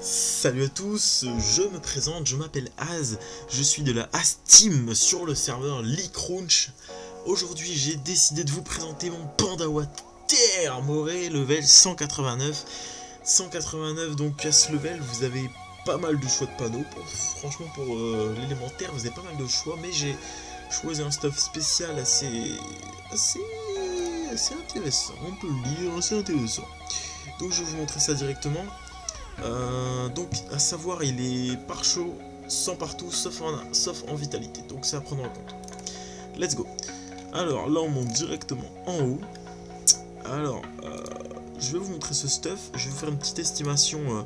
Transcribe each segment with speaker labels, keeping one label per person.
Speaker 1: Salut à tous, je me présente, je m'appelle Az, je suis de la Az Team sur le serveur Leakrunch. Aujourd'hui j'ai décidé de vous présenter mon Pandawa Thermoré level 189. 189, donc à ce level vous avez pas mal de choix de panneaux. Franchement pour l'élémentaire vous avez pas mal de choix, mais j'ai choisi un stuff spécial assez intéressant, on peut le dire, assez intéressant. Donc je vais vous montrer ça directement. Donc à savoir il est par chaud sans partout sauf en vitalité, donc c'est à prendre en compte. Let's go. Alors là on monte directement en haut. Alors je vais vous montrer ce stuff, je vais vous faire une petite estimation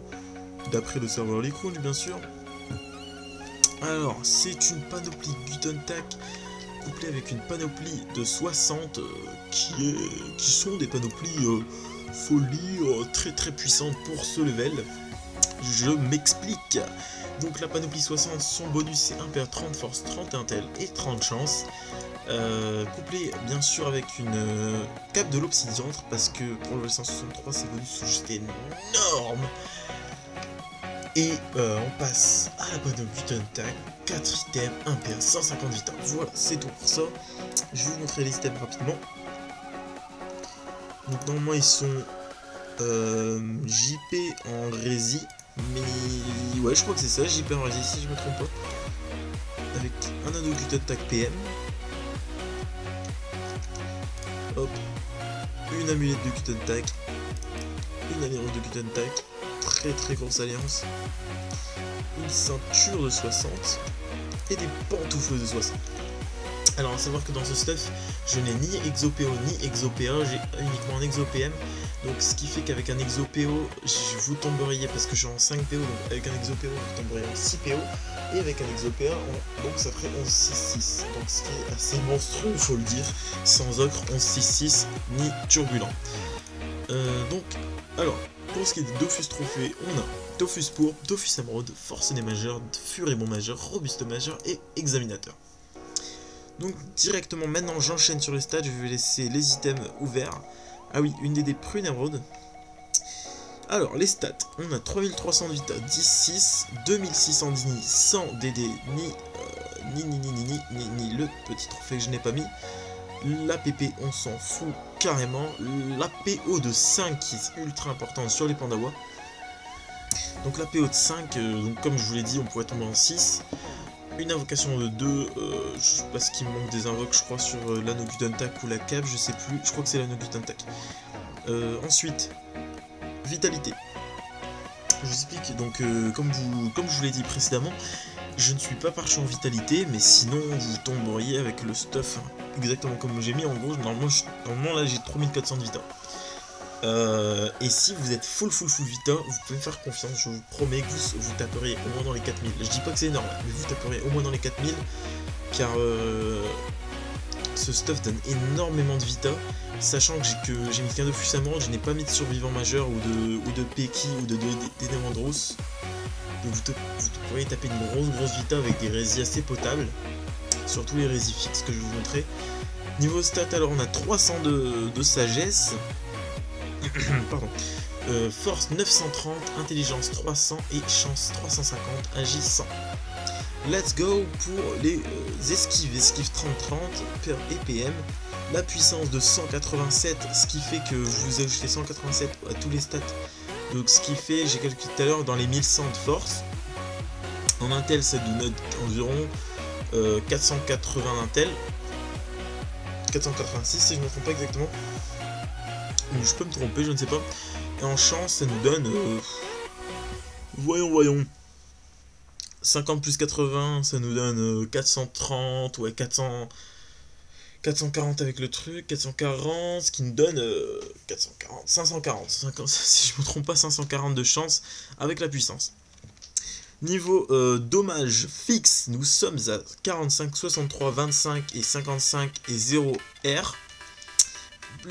Speaker 1: d'après le serveur Leakrunch bien sûr. Alors c'est une panoplie Gutentac couplée avec une panoplie de 60 qui sont des panoplies folie très puissante pour ce level. Je m'explique. Donc la panoplie 60, son bonus c'est 1 PA, 30 force, 30 intel et 30 chance. Couplé bien sûr avec une cape de l'obsidiantre, parce que pour le level 163 ces bonus sont juste énormes. Et on passe à la panoplie Gutentac, 4 items, 1 PA, 150 vita. Voilà, c'est tout pour ça. Je vais vous montrer les items rapidement. Donc normalement ils sont JP en rési, mais ouais je crois que c'est ça, JP en rési si je me trompe pas. Avec un anneau Gutentac PM. Hop. Une amulette de Gutentac. Une alliance de Gutentac. Très grosse alliance. Une ceinture de 60. Et des pantoufles de 60. Alors à savoir que dans ce stuff, je n'ai ni ExoPO ni ExoPA, j'ai uniquement un ExoPM. Donc ce qui fait qu'avec un ExoPO, vous tomberiez, parce que je suis en 5 PO, donc avec un ExoPO, vous tomberiez en 6 PO. Et avec un ExoPA, donc ça ferait 11-6-6. Donc ce qui est assez monstrueux, il faut le dire. Sans ocre, 11-6-6, ni turbulent. Donc, alors, pour ce qui est des Dofus trophées, on a Dofus pourpre, Dofus émeraude, forcené majeur, furibond majeur, robuste majeur et examinateur. Donc directement maintenant j'enchaîne sur les stats, je vais laisser les items ouverts. Ah oui, une des prunes émeraude. Alors les stats, on a 3300 de vita, 10-6, 2610 ni 100 DD, ni le petit trophée que je n'ai pas mis. La PP on s'en fout carrément. La PO de 5 qui est ultra importante sur les Pandawa. Donc la PO de 5, donc comme je vous l'ai dit on pourrait tomber en 6. Une invocation de 2, parce qu'il me manque des invoques je crois sur l'anneau Gutentac ou la cape, je sais plus, je crois que c'est l'anneau Gutentac. Ensuite, vitalité. Je vous explique, donc comme je vous l'ai dit précédemment, je ne suis pas parti en vitalité, mais sinon vous tomberiez avec le stuff exactement comme j'ai mis, en gros, normalement là j'ai 3400 de vita. Et si vous êtes full vita, vous pouvez me faire confiance, je vous promets que vous taperiez au moins dans les 4000. Je dis pas que c'est énorme, mais vous taperiez au moins dans les 4000, car ce stuff donne énormément de vita, sachant que j'ai mis qu'un de Dofus émeraude, je n'ai pas mis de survivant majeur ou de Peki ou de Dénémandros. Donc vous pourriez taper une grosse vita avec des résis assez potables, surtout les résis fixes que je vais vous montrer. Niveau stat, alors on a 300 de sagesse. Pardon. Force 930, intelligence 300 et chance 350, agi 100. Let's go pour les esquives 30-30 et PM. La puissance de 187, ce qui fait que vous ajoutez 187 à tous les stats. Donc ce qui fait, j'ai calculé tout à l'heure, dans les 1100 de force. En intel ça donne environ 480 d'intel. 486 si je ne me trompe pas exactement. Ou je peux me tromper, je ne sais pas. Et en chance, ça nous donne... voyons. 50 plus 80, ça nous donne 430, ouais, 440 avec le truc, 440, ce qui nous donne 540, si je me trompe pas, 540 de chance avec la puissance. Niveau dommage fixe, nous sommes à 45, 63, 25 et 55 et 0 R.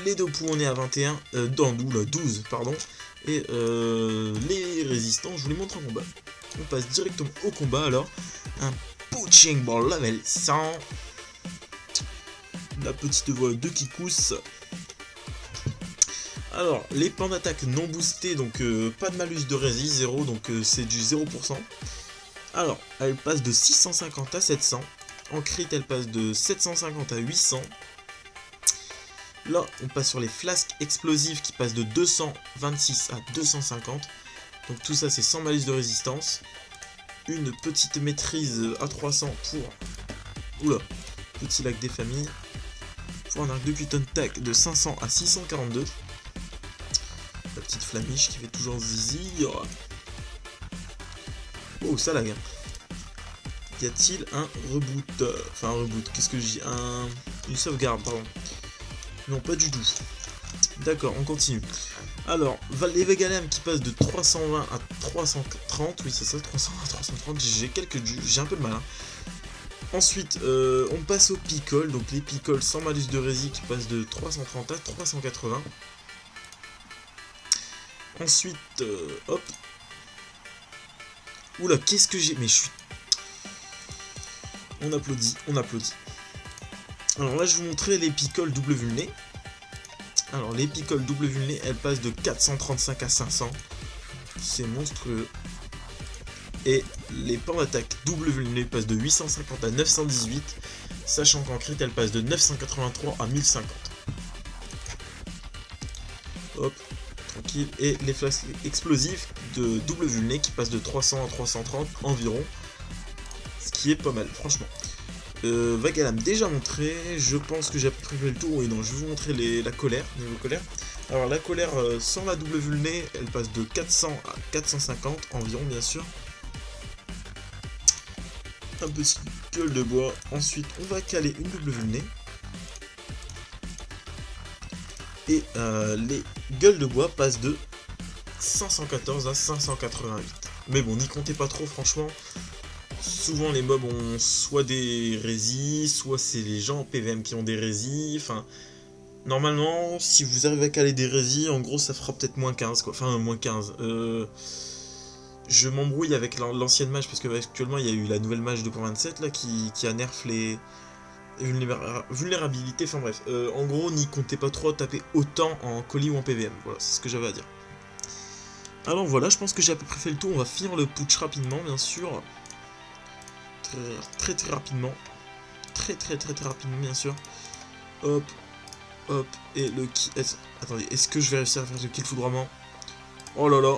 Speaker 1: Les deux poux on est à 21, dans nous là 12 pardon, et les résistants je vous les montre en combat. On passe directement au combat alors. Un Punching Ball level 100. La petite voix de Kikus. Alors, les points d'attaque non boostés, donc pas de malus de rési, 0, donc c'est du 0%. Alors, elle passe de 650 à 700. En crit, elle passe de 750 à 800. Là, on passe sur les flasques explosives qui passent de 226 à 250. Donc tout ça, c'est sans malus de résistance. Une petite maîtrise à 300 pour... Oula, petit lac des familles. Pour un arc de Quick Attack de 500 à 642. La petite flamiche qui fait toujours zizi. Oh, ça lag. Y a-t-il un reboot? Enfin, un reboot, qu'est-ce que je dis? Une sauvegarde, pardon. Non, pas du tout. D'accord, on continue. Alors, les Vegalem qui passent de 320 à 330. Oui, c'est ça, 320 à 330. J'ai un peu de mal. Hein. Ensuite, on passe au Picole. Donc, les Picoles sans malus de rési qui passent de 330 à 380. Ensuite, hop. Oula, qu'est-ce que j'ai... Mais je suis... On applaudit, on applaudit. Alors là, je vais vous montrer les Picoles double vulné. Alors, les Picoles double vulné, elles passent de 435 à 500. C'est monstrueux. Et les points d'attaque double vulné passent de 850 à 918. Sachant qu'en crit, elles passent de 983 à 1050. Hop, tranquille. Et les flasques explosives de double vulné qui passent de 300 à 330 environ. Ce qui est pas mal, franchement. Vagalam déjà montré, je pense que j'ai à peu près fait le tour. Oui, non, je vais vous montrer la colère, niveau colère. Alors la colère sans la double vulné, elle passe de 400 à 450 environ, bien sûr. Un petit gueule de bois. Ensuite, on va caler une double vulné. Et les gueules de bois passent de 514 à 588. Mais bon, n'y comptez pas trop, franchement. Souvent les mobs ont soit des résis, soit c'est les gens en PVM qui ont des résis. Enfin, normalement, si vous arrivez à caler des résis, en gros ça fera peut-être moins 15 quoi. Enfin, moins 15. Je m'embrouille avec l'ancienne mage parce que actuellement il y a eu la nouvelle mage 2.27 là qui a nerf les vulnérabilités. Enfin bref, en gros, n'y comptez pas trop taper autant en colis ou en PVM. Voilà, c'est ce que j'avais à dire. Alors voilà, je pense que j'ai à peu près fait le tour. On va finir le putsch rapidement, bien sûr. Très rapidement. Très rapidement, bien sûr. Hop, hop, et le kill. Attendez, est-ce que je vais réussir à faire le kill foudroiement? Oh là là.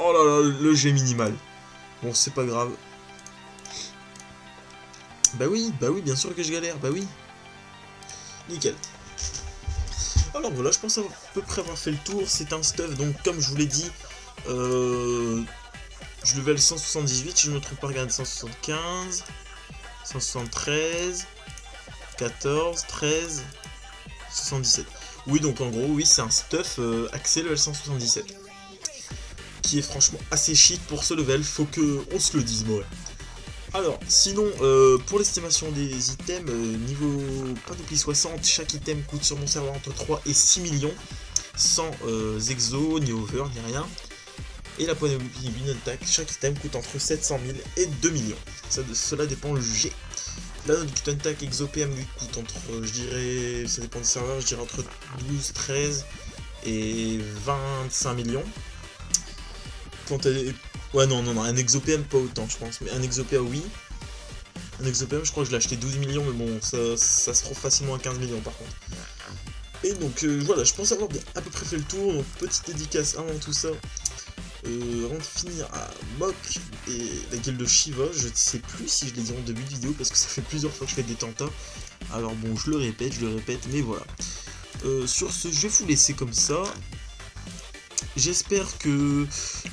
Speaker 1: Oh là là, le jet minimal. Bon, c'est pas grave. Bah oui, bien sûr que je galère, bah oui. Nickel. Alors voilà, je pense à peu près avoir fait le tour. C'est un stuff, donc comme je vous l'ai dit, je level 178, si je ne me trompe pas, regardez, 175, 173, 14, 13, 77. Oui, donc en gros, oui, c'est un stuff axé level 177. Qui est franchement assez chic pour ce level, faut que on se le dise, ouais. Alors, sinon, pour l'estimation des items, niveau panoplie 60, chaque item coûte sur mon serveur entre 3 et 6 millions, sans exo, ni over, ni rien. Et la panoplie Attack, chaque item coûte entre 700 000 et 2 millions. Cela dépend le G. Là, notre Attack Exo PM lui coûte entre, je dirais, ça dépend du serveur, je dirais entre 12, 13 et 25 millions. Quant à... Ouais, non, un ExoPM pas autant, je pense, mais un ExoPA oui. Un ExoPM, je crois que je l'ai acheté 12 millions, mais bon, ça se trouve facilement à 15 millions par contre. Et donc, voilà, je pense avoir à peu près fait le tour. Donc, petite dédicace avant tout ça. Avant de finir à Mok et la guilde de Shiva, je ne sais plus si je l'ai dit en début de vidéo parce que ça fait plusieurs fois que je fais des tentats. Alors bon, je le répète, mais voilà. Sur ce, je vais vous laisser comme ça. J'espère que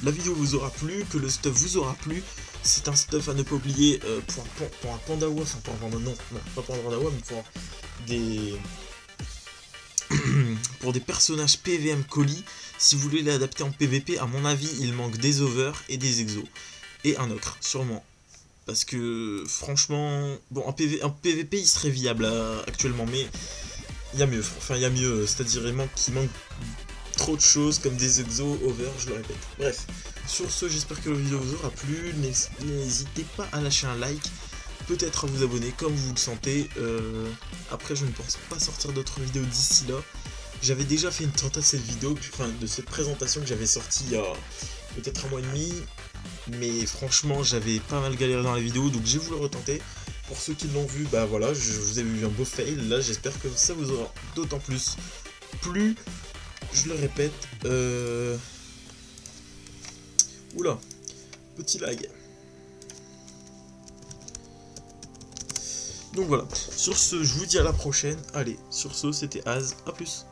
Speaker 1: la vidéo vous aura plu, que le stuff vous aura plu. C'est un stuff à ne pas oublier pour un Pandawa, enfin pour un Pandawa, non, pas pour un Pandawa, mais pour des personnages PVM colis. Si vous voulez l'adapter en PVP, à mon avis, il manque des overs et des exos. Et un ocre, sûrement. Parce que, franchement, bon, en PVP, il serait viable actuellement, mais il y a mieux. Enfin, il y a mieux, c'est-à-dire qu'il manque trop de choses comme des exos, over, je le répète. Bref, sur ce, j'espère que la vidéo vous aura plu. N'hésitez pas à lâcher un like, peut-être à vous abonner comme vous le sentez. Après, je ne pense pas sortir d'autres vidéos d'ici là. J'avais déjà fait une tentative de cette vidéo, enfin de cette présentation que j'avais sortie il y a peut-être un mois et demi. Mais franchement, j'avais pas mal galéré dans la vidéo, donc j'ai voulu retenter. Pour ceux qui l'ont vu, bah voilà, je vous ai vu un beau fail. Là, j'espère que ça vous aura d'autant plus plu. Je le répète. Oula, petit lag. Donc voilà, sur ce, je vous dis à la prochaine. Allez, sur ce, c'était Az, à plus.